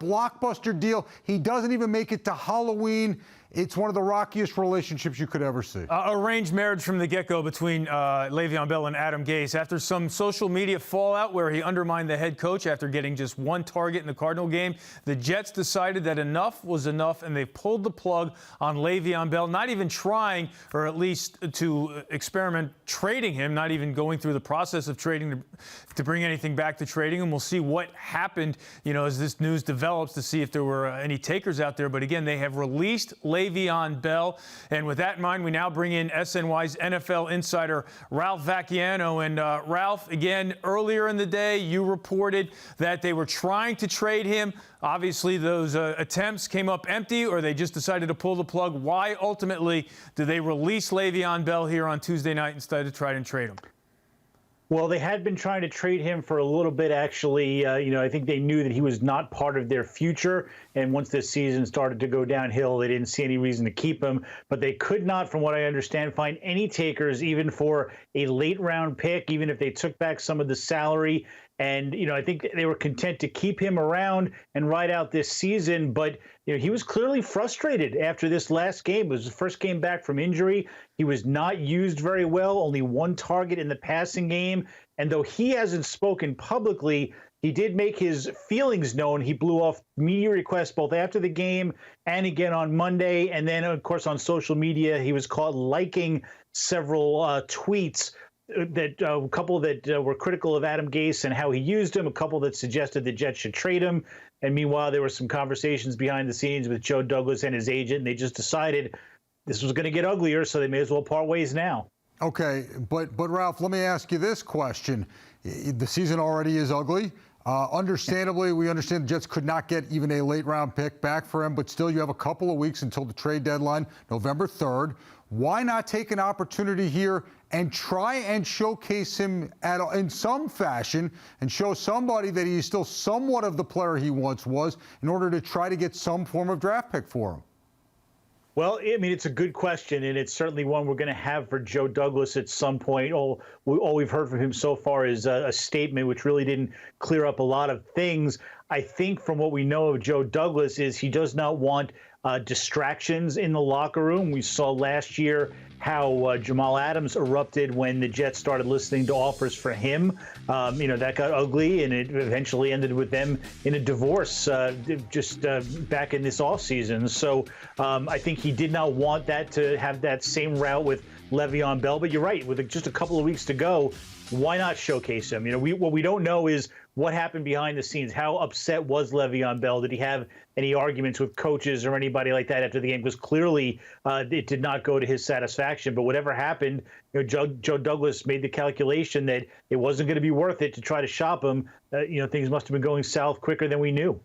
blockbuster deal. He doesn't even make it to Halloween. It's one of the rockiest relationships you could ever see. Arranged marriage from the get-go between Le'Veon Bell and Adam Gase. After some social media fallout where he undermined the head coach after getting just one target in the Cardinal game, the Jets decided that enough was enough, and they pulled the plug on Le'Veon Bell, not even trying, or at least to experiment trading him, not even going through the process of trading to bring anything back to trading him. We'll see what happened, as this news develops, to see if there were any takers out there. But again, they have released Le'Veon Bell. And with that in mind, we now bring in SNY's NFL insider, Ralph Vacchiano. And Ralph, again, earlier in the day, you reported that they were trying to trade him. Obviously, those attempts came up empty, or they just decided to pull the plug. Why, ultimately, did they release Le'Veon Bell here on Tuesday night instead of try and trade him? Well, they had been trying to trade him for a little bit, actually. I think they knew that he was not part of their future. And once this season started to go downhill, they didn't see any reason to keep him. But they could not, from what I understand, find any takers, even for a late-round pick, even if they took back some of the salary. And, I think they were content to keep him around and ride out this season. But, he was clearly frustrated after this last game. It was the first game back from injury. He was not used very well, only one target in the passing game. And though he hasn't spoken publicly, he did make his feelings known. He blew off media requests both after the game and again on Monday. And then, of course, on social media, he was caught liking several tweets that a couple that were critical of Adam Gase and how he used him, a couple that suggested the Jets should trade him. And meanwhile, there were some conversations behind the scenes with Joe Douglas and his agent, and they just decided this was going to get uglier, so they may as well part ways now. Okay, but Ralph, let me ask you this question. The season already is ugly. Understandably, we understand the Jets could not get even a late-round pick back for him, but still you have a couple of weeks until the trade deadline, November 3rd. Why not take an opportunity here and try and showcase him in some fashion and show somebody that he's still somewhat of the player he once was in order to try to get some form of draft pick for him? Well, I mean, it's a good question, and it's certainly one we're going to have for Joe Douglas at some point. All we've heard from him so far is a statement which really didn't clear up a lot of things. I think from what we know of Joe Douglas is he does not want distractions in the locker room. We saw last year how Jamal Adams erupted when the Jets started listening to offers for him. That got ugly, and it eventually ended with them in a divorce just back in this offseason. So I think he did not want that to have that same route with Le'Veon Bell. But you're right, with just a couple of weeks to go, why not showcase him? What we don't know is what happened behind the scenes. How upset was Le'Veon Bell? Did he have any arguments with coaches or anybody like that after the game? Because clearly it did not go to his satisfaction. But whatever happened, Joe Douglas made the calculation that it wasn't going to be worth it to try to shop him. Things must have been going south quicker than we knew.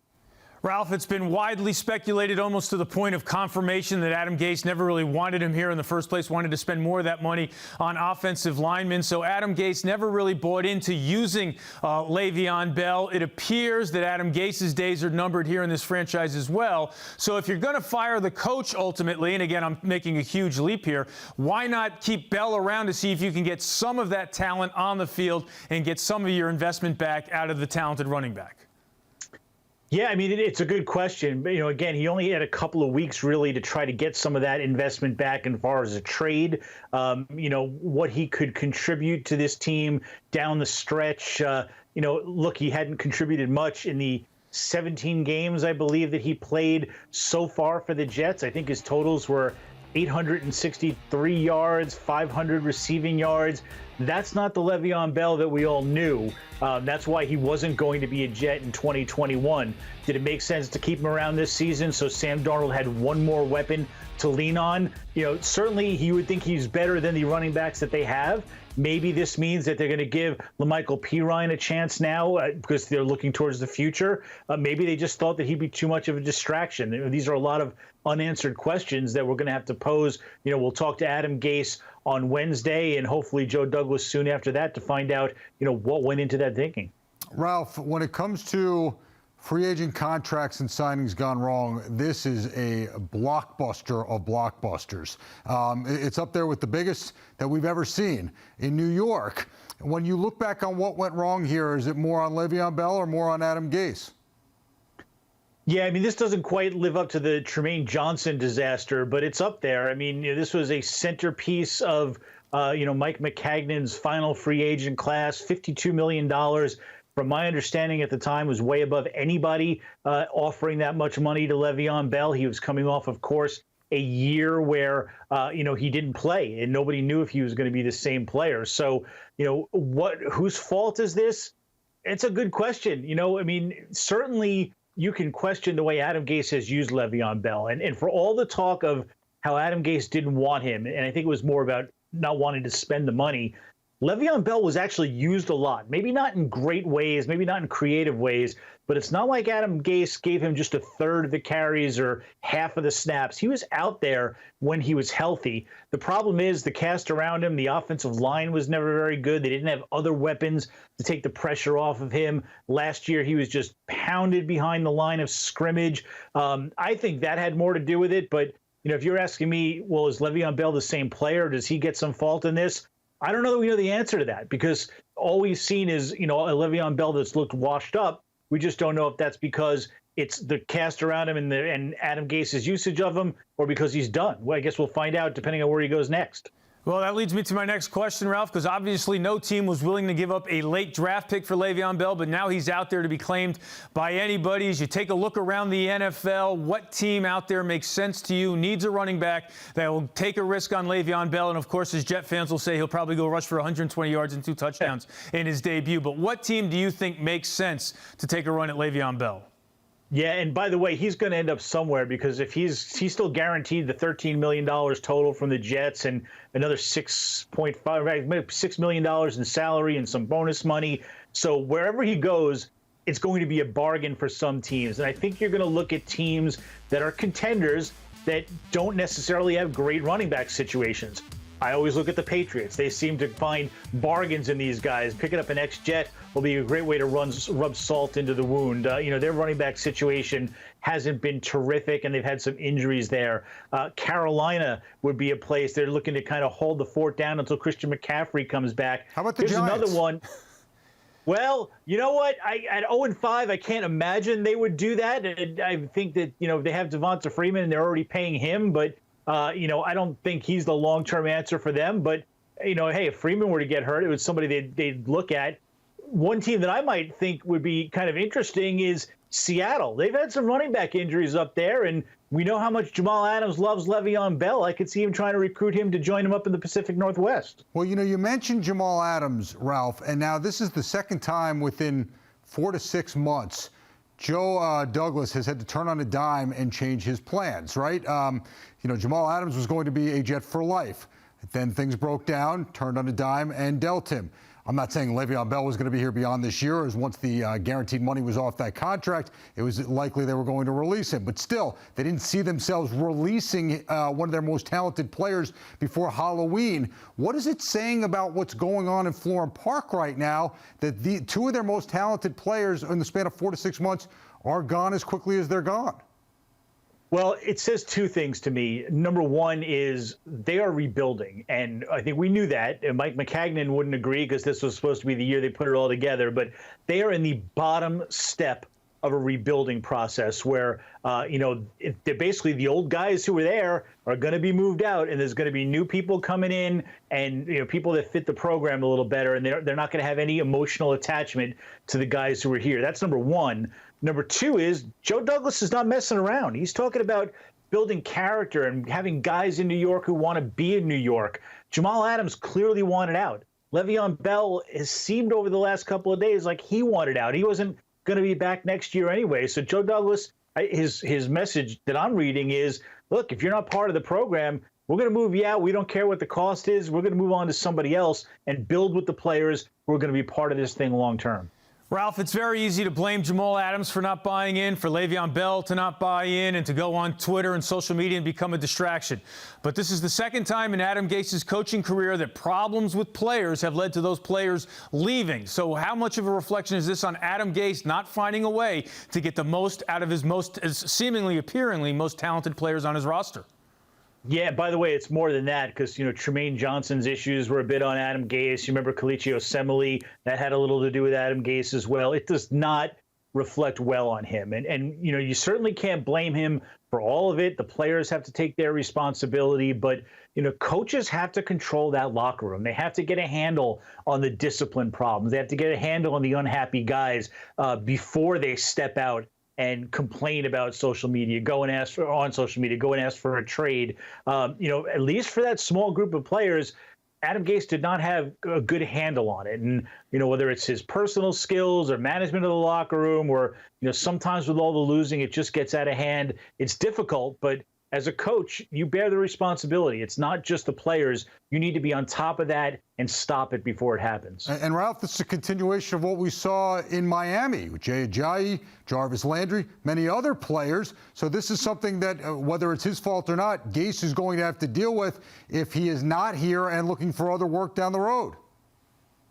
Ralph, it's been widely speculated, almost to the point of confirmation, that Adam Gase never really wanted him here in the first place, wanted to spend more of that money on offensive linemen. So Adam Gase never really bought into using Le'Veon Bell. It appears that Adam Gase's days are numbered here in this franchise as well. So if you're going to fire the coach ultimately, and again, I'm making a huge leap here, why not keep Bell around to see if you can get some of that talent on the field and get some of your investment back out of the talented running back? Yeah, I mean, it's a good question. But, again, he only had a couple of weeks really to try to get some of that investment back as far as a trade. What he could contribute to this team down the stretch. Look, he hadn't contributed much in the 17 games, I believe, that he played so far for the Jets. I think his totals were 863 yards, 500 receiving yards. That's not the Le'Veon Bell that we all knew. That's why he wasn't going to be a Jet in 2021. Did it make sense to keep him around this season so Sam Darnold had one more weapon to lean on? Certainly he would think he's better than the running backs that they have. Maybe this means that they're going to give LaMichael Pirine a chance now because they're looking towards the future. Maybe they just thought that he'd be too much of a distraction. These are a lot of unanswered questions that we're going to have to pose. We'll talk to Adam Gase on Wednesday and hopefully Joe Douglas soon after that to find out, what went into that thinking. Ralph, when it comes to free agent contracts and signings gone wrong, this is a blockbuster of blockbusters. It's up there with the biggest that we've ever seen in New York. When you look back on what went wrong here, is it more on Le'Veon Bell or more on Adam Gase? Yeah, I mean, this doesn't quite live up to the Tremaine Johnson disaster, but it's up there. I mean, this was a centerpiece of, Mike Maccagnan's final free agent class, $52 million. From my understanding at the time, was way above anybody offering that much money to Le'Veon Bell. He was coming off, of course, a year where, he didn't play and nobody knew if he was going to be the same player. So, whose fault is this? It's a good question. I mean, certainly you can question the way Adam Gase has used Le'Veon Bell. And for all the talk of how Adam Gase didn't want him, and I think it was more about not wanting to spend the money, Le'Veon Bell was actually used a lot. Maybe not in great ways, maybe not in creative ways, but it's not like Adam Gase gave him just a third of the carries or half of the snaps. He was out there when he was healthy. The problem is the cast around him, the offensive line was never very good. They didn't have other weapons to take the pressure off of him. Last year, he was just pounded behind the line of scrimmage. I think that had more to do with it. But, if you're asking me, well, is Le'Veon Bell the same player? Does he get some fault in this? I don't know that we know the answer to that, because all we've seen is, a Le'Veon Bell that's looked washed up. We just don't know if that's because it's the cast around him and Adam Gase's usage of him, or because he's done. Well, I guess we'll find out depending on where he goes next. Well, that leads me to my next question, Ralph, because obviously no team was willing to give up a late draft pick for Le'Veon Bell, but now he's out there to be claimed by anybody. As you take a look around the NFL, what team out there makes sense to you, needs a running back that will take a risk on Le'Veon Bell? And, of course, as Jet fans will say, he'll probably go rush for 120 yards and 2 touchdowns in his debut. But what team do you think makes sense to take a run at Le'Veon Bell? Yeah, and by the way, he's going to end up somewhere, because if he's still guaranteed the $13 million total from the Jets and another $6 million in salary and some bonus money. So wherever he goes, it's going to be a bargain for some teams. And I think you're going to look at teams that are contenders that don't necessarily have great running back situations. I always look at the Patriots. They seem to find bargains in these guys. Picking up an ex-Jet will be a great way to rub salt into the wound. Their running back situation hasn't been terrific, and they've had some injuries there. Carolina would be a place they're looking to kind of hold the fort down until Christian McCaffrey comes back. How about the Here's Giants? Another one. Well, you know what? At 0-5, I can't imagine they would do that. And I think that, they have Devonta Freeman and they're already paying him, but I don't think he's the long-term answer for them. But, hey, if Freeman were to get hurt, it was somebody they'd look at. One team that I might think would be kind of interesting is Seattle. They've had some running back injuries up there, and we know how much Jamal Adams loves Le'Veon Bell. I could see him trying to recruit him to join him up in the Pacific Northwest. Well, you mentioned Jamal Adams, Ralph, and now this is the second time within 4 to 6 months Joe Douglas has had to turn on a dime and change his plans, right? Jamal Adams was going to be a Jet for life. Then things broke down, turned on a dime, and dealt him. I'm not saying Le'Veon Bell was going to be here beyond this year, as once the guaranteed money was off that contract, it was likely they were going to release him. But still, they didn't see themselves releasing one of their most talented players before Halloween. What is it saying about what's going on in Florham Park right now that the two of their most talented players in the span of 4 to 6 months are gone as quickly as they're gone? Well, it says two things to me. Number one is they are rebuilding, and I think we knew that. And Mike Maccagnan wouldn't agree because this was supposed to be the year they put it all together. But they are in the bottom step of a rebuilding process where, they're basically the old guys who were there are going to be moved out, and there's going to be new people coming in, and people that fit the program a little better, and they're not going to have any emotional attachment to the guys who were here. That's number one. Number two is Joe Douglas is not messing around. He's talking about building character and having guys in New York who want to be in New York. Jamal Adams clearly wanted out. Le'Veon Bell has seemed over the last couple of days like he wanted out. He wasn't going to be back next year anyway. So Joe Douglas, his message that I'm reading is, look, if you're not part of the program, we're going to move you out. We don't care what the cost is. We're going to move on to somebody else and build with the players who are going to be part of this thing long term. Ralph, it's very easy to blame Jamal Adams for not buying in, for Le'Veon Bell to not buy in, and to go on Twitter and social media and become a distraction. But this is the second time in Adam Gase's coaching career that problems with players have led to those players leaving. So how much of a reflection is this on Adam Gase not finding a way to get the most out of his seemingly appearingly most talented players on his roster? Yeah, by the way, it's more than that because, Tremaine Johnson's issues were a bit on Adam Gase. You remember Collegiate Semele, that had a little to do with Adam Gase as well. It does not reflect well on him. And you know, you certainly can't blame him for all of it. The players have to take their responsibility, but you know, coaches have to control that locker room. They have to get a handle on the discipline problems. They have to get a handle on the unhappy guys before they step out and complain about social media, go and ask for on social media, go and ask for a trade. You know, at least for that small group of players, Adam Gase did not have a good handle on it. And, you know, whether it's his personal skills or management of the locker room, or, you know, sometimes with all the losing, it just gets out of hand. It's difficult, but as a coach, you bear the responsibility. It's not just the players. You need to be on top of that and stop it before it happens. And Ralph, this is a continuation of what we saw in Miami with Jay Ajayi, Jarvis Landry, many other players. So this is something that, whether it's his fault or not, Gase is going to have to deal with if he is not here and looking for other work down the road.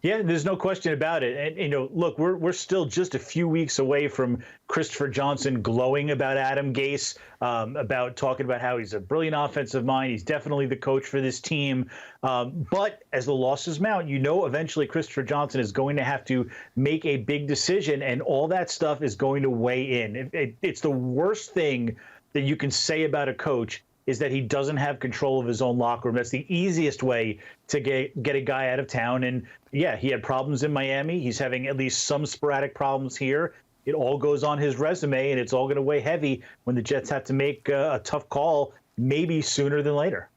Yeah, there's no question about it. And, you know, look, we're still just a few weeks away from Christopher Johnson glowing about Adam Gase, about talking about how he's a brilliant offensive mind. He's definitely the coach for this team. But as the losses mount, you know, eventually Christopher Johnson is going to have to make a big decision, and all that stuff is going to weigh in. It's the worst thing that you can say about a coach is that he doesn't have control of his own locker room. That's the easiest way to get a guy out of town. And yeah, he had problems in Miami. He's having at least some sporadic problems here. It all goes on his resume, and it's all going to weigh heavy when the Jets have to make a tough call, maybe sooner than later.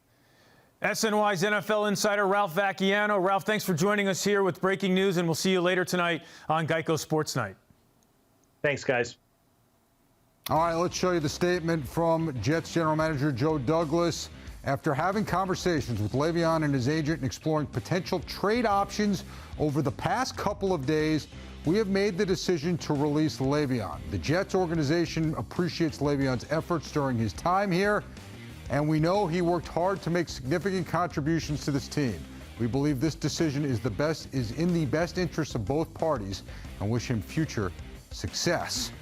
SNY's NFL insider Ralph Vacchiano. Ralph, thanks for joining us here with breaking news, and we'll see you later tonight on GEICO SportsNite. Thanks, guys. All right, let's show you the statement from Jets general manager Joe Douglas. After having conversations with Le'Veon and his agent and exploring potential trade options over the past couple of days, we have made the decision to release Le'Veon. The Jets organization appreciates Le'Veon's efforts during his time here, and we know he worked hard to make significant contributions to this team. We believe this decision is in the best interest of both parties and wish him future success.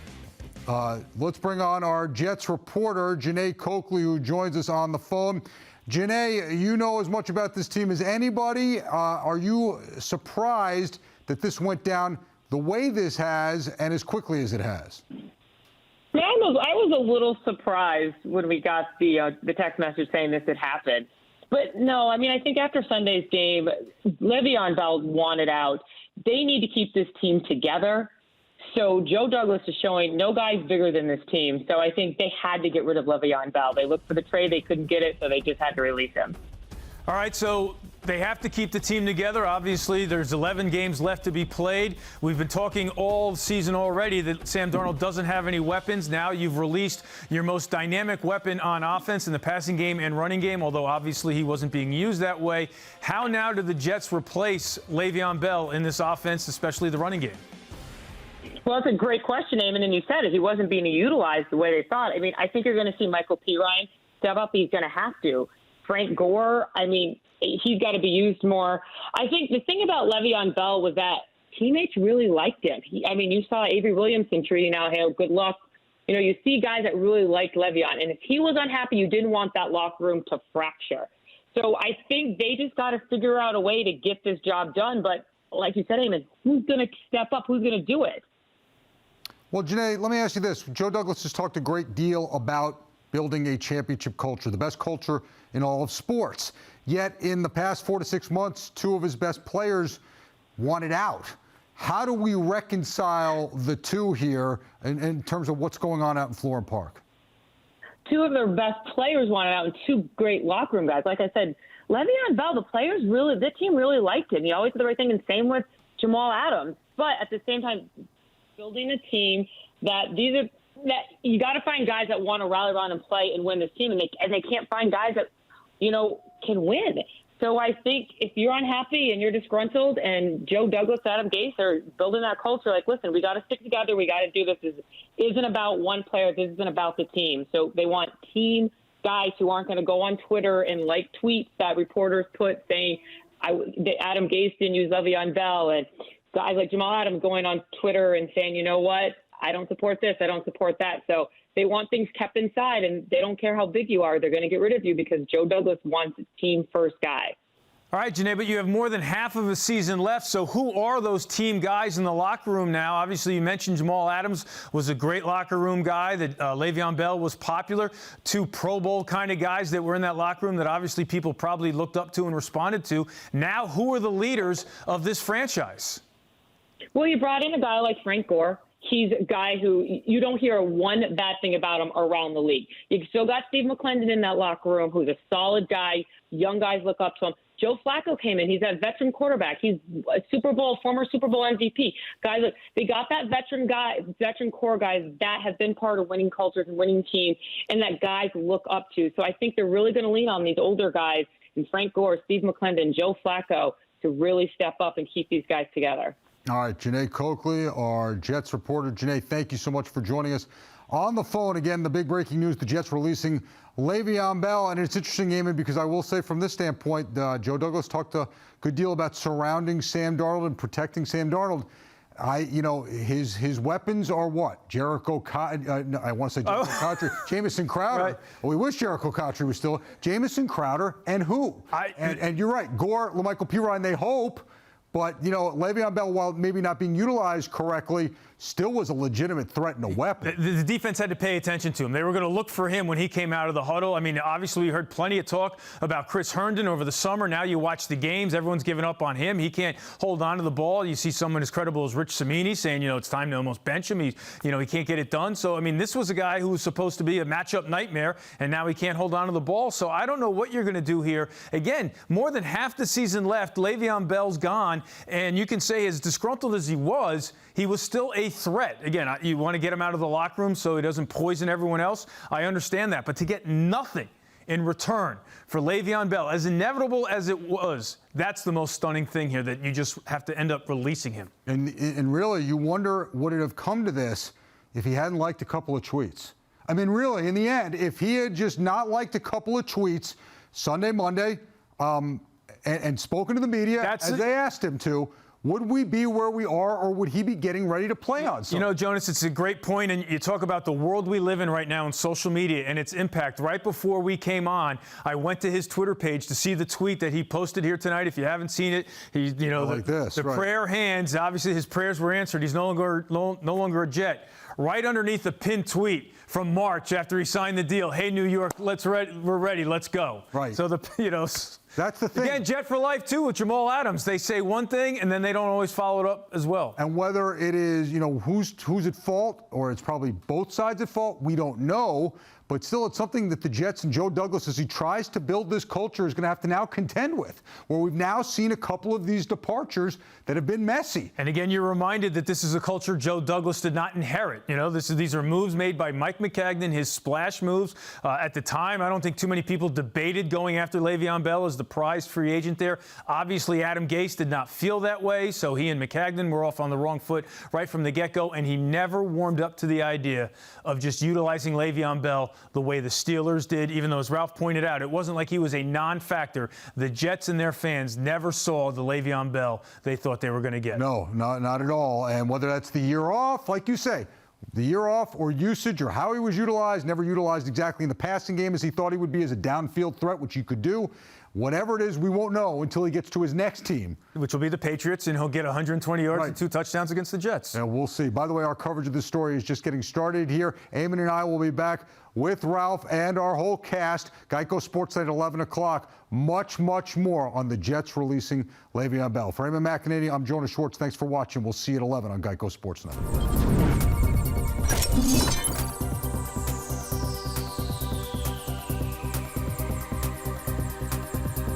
Let's bring on our Jets reporter, Janae Coakley, who joins us on the phone. Janae, you know as much about this team as anybody. Are you surprised that this went down the way this has and as quickly as it has? Yeah, I was a little surprised when we got the text message saying this had happened. But no, I mean, I think after Sunday's game, Le'Veon Bell wanted out. They need to keep this team together. So Joe Douglas is showing no guy's bigger than this team. So I think they had to get rid of Le'Veon Bell. They looked for the trade. They couldn't get it, so they just had to release him. All right, so they have to keep the team together. Obviously, there's 11 games left to be played. We've been talking all season already that Sam Darnold doesn't have any weapons. Now you've released your most dynamic weapon on offense in the passing game and running game, although obviously he wasn't being used that way. How now do the Jets replace Le'Veon Bell in this offense, especially the running game? Well, that's a great question, Eamon, and you said it. He wasn't being utilized the way they thought. I mean, I think you're going to see Michael P. Ryan step up. He's going to have to. Frank Gore, I mean, he's got to be used more. I think the thing about Le'Veon Bell was that teammates really liked him. You saw Avery Williamson tweeting out, hey, good luck. You know, you see guys that really liked Le'Veon. And if he was unhappy, you didn't want that locker room to fracture. So I think they just got to figure out a way to get this job done. But like you said, Eamon, who's going to step up? Who's going to do it? Well, Janae, let me ask you this. Joe Douglas has talked a great deal about building a championship culture, the best culture in all of sports. Yet in the past 4 to 6 months, 2 of his best players wanted out. How do we reconcile the two here in terms of what's going on out in Florham Park? 2 of their best players wanted out and 2 great locker room guys. Like I said, Le'Veon Bell, the team really liked him. He always did the right thing, and same with Jamal Adams. But at the same time, building a team that you got to find guys that want to rally around and play and win this team, and they can't find guys that, you know, can win. So I think if you're unhappy and you're disgruntled, and Joe Douglas, Adam Gase are building that culture, like, listen, we got to stick together. We got to do this. This isn't about one player. This isn't about the team. So they want team guys who aren't going to go on Twitter and like tweets that reporters put saying that Adam Gase didn't use Le'Veon Bell, and guys like Jamal Adams going on Twitter and saying, you know what, I don't support this, I don't support that. So they want things kept inside, and they don't care how big you are. They're going to get rid of you because Joe Douglas wants a team-first guy. All right, Janae, but you have more than half of a season left, so who are those team guys in the locker room now? Obviously, you mentioned Jamal Adams was a great locker room guy, that Le'Veon Bell was popular. Two Pro Bowl kind of guys that were in that locker room that obviously people probably looked up to and responded to. Now, who are the leaders of this franchise? Well, you brought in a guy like Frank Gore. He's a guy who you don't hear one bad thing about him around the league. You still got Steve McClendon in that locker room, who's a solid guy. Young guys look up to him. Joe Flacco came in. He's a veteran quarterback. He's a former Super Bowl MVP. Guys, look, they got that veteran core guys that have been part of winning cultures and winning teams, and that guys look up to. So I think they're really going to lean on these older guys, and Frank Gore, Steve McClendon, Joe Flacco, to really step up and keep these guys together. All right, Janae Coakley, our Jets reporter. Janae, thank you so much for joining us. On the phone, again, the big breaking news, the Jets releasing Le'Veon Bell. And it's interesting, Amy, because I will say from this standpoint, Joe Douglas talked a good deal about surrounding Sam Darnold and protecting Sam Darnold. His weapons are what? Jericho Cotchery, I want to say Jericho Cotchery, Jamison Crowder. Right. Well, we wish Jericho Cotchery was still. Jamison Crowder and who? And you're right, Gore, LaMichael Pirine, they hope. But, Le'Veon Bell, while maybe not being utilized correctly, still was a legitimate threat and a weapon. The defense had to pay attention to him. They were going to look for him when he came out of the huddle. I mean, obviously, we heard plenty of talk about Chris Herndon over the summer. Now you watch the games. Everyone's giving up on him. He can't hold on to the ball. You see someone as credible as Rich Cimini saying, it's time to almost bench him. He can't get it done. So, I mean, this was a guy who was supposed to be a matchup nightmare, and now he can't hold on to the ball. So I don't know what you're going to do here. Again, more than half the season left. Le'Veon Bell's gone, and you can say as disgruntled as he was still a threat. Again, you want to get him out of the locker room so he doesn't poison everyone else. I understand that. But to get nothing in return for Le'Veon Bell, as inevitable as it was, that's the most stunning thing here, that you just have to end up releasing him. And really, you wonder, would it have come to this if he hadn't liked a couple of tweets? I mean, really, in the end, if he had just not liked a couple of tweets Sunday, Monday, and spoken to the media as they asked him to, would we be where we are, or would he be getting ready to play on something? Jonas, it's a great point, and you talk about the world we live in right now in social media and its impact. Right before we came on, I went to his Twitter page to see the tweet that he posted here tonight. If you haven't seen it, the prayer hands. Obviously, his prayers were answered. He's no longer a Jet. Right underneath the pinned tweet from March after he signed the deal. Hey, New York, we're ready. Let's go. Right. So that's the thing. Again, Jet for life, too, with Jamal Adams. They say one thing, and then they don't always follow it up as well. And whether it is, who's at fault, or it's probably both sides at fault, we don't know. But still, it's something that the Jets and Joe Douglas, as he tries to build this culture, is going to have to now contend with, where we've now seen a couple of these departures that have been messy. And again, you're reminded that this is a culture Joe Douglas did not inherit. These are moves made by Mike McCagnon, his splash moves. At the time, I don't think too many people debated going after Le'Veon Bell as the prized free agent there. Obviously, Adam Gase did not feel that way, so he and McCagnon were off on the wrong foot right from the get-go, and he never warmed up to the idea of just utilizing Le'Veon Bell the way the Steelers did, even though, as Ralph pointed out, it wasn't like he was a non-factor. The Jets and their fans never saw the Le'Veon Bell they thought they were going to get. No, not at all. And whether that's the year off, like you say, the year off, or usage, or how he was utilized, never utilized exactly in the passing game as he thought he would be as a downfield threat, which you could do. Whatever it is, we won't know until he gets to his next team. Which will be the Patriots, and he'll get 120 yards and 2 touchdowns against the Jets. And we'll see. By the way, our coverage of this story is just getting started here. Eamon and I will be back with Ralph and our whole cast. GEICO SportsNite at 11 o'clock. Much, much more on the Jets releasing Le'Veon Bell. For Eamon McEnany, I'm Jonas Schwartz. Thanks for watching. We'll see you at 11 on GEICO SportsNite.